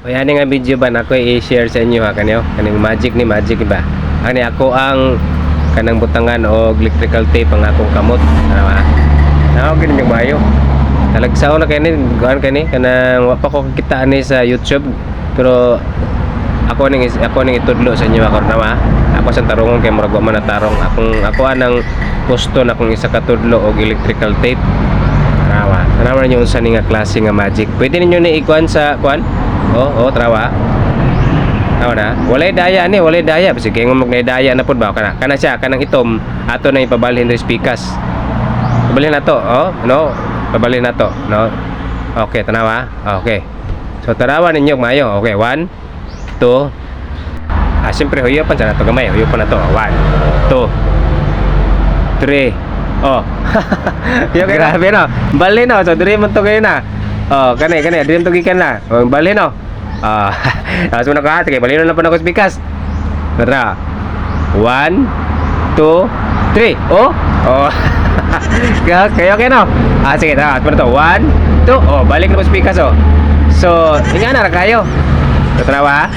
O yan nga video ba na ako i-share sa inyo ha kanyo kaning magic ba. Ani ako ang kanang butangan o electrical tape ang akong kamot. Ano ba? Ako gini yung mayo. Talagsaw na kani gaan kani kanang wa pa ko kitaan ni sa YouTube pero ako ning itudlo sa inyo ako na ba. Ako sa tarungon kay murag wa man natarong ako anang gusto na kung isa ka tudlo og electrical tape. Trawa. Tanawan niyo unsa ni nga klase nga magic. Pwede ninyo ni ikuan sa kuan. Trawa. Tawa na. Walay daya ni, walay daya. Sige ngumog na daya na pud ba kana. Kana siya kanang itom ato na ipabalhin sa speakers. Pabalhin na to, no. Pabalhin na to, no. Okay, tanawa. Okay. So tanawa ninyo mayo. Okay, 1 2. Siyempre huyo pa sa nato gamay. Huyo pa na to. 1 2 3. Yung grabe no. Bali no. So dire man to kayo na. Kani dire to gikan na. Bali no. Aso na ka. Sige, bali na pa ako speakers. Tara. 1 2 3. Kayo no. Sige, tara. Ano to? 1 2. Balik na po speakers So, hinga na kayo. Tara ba?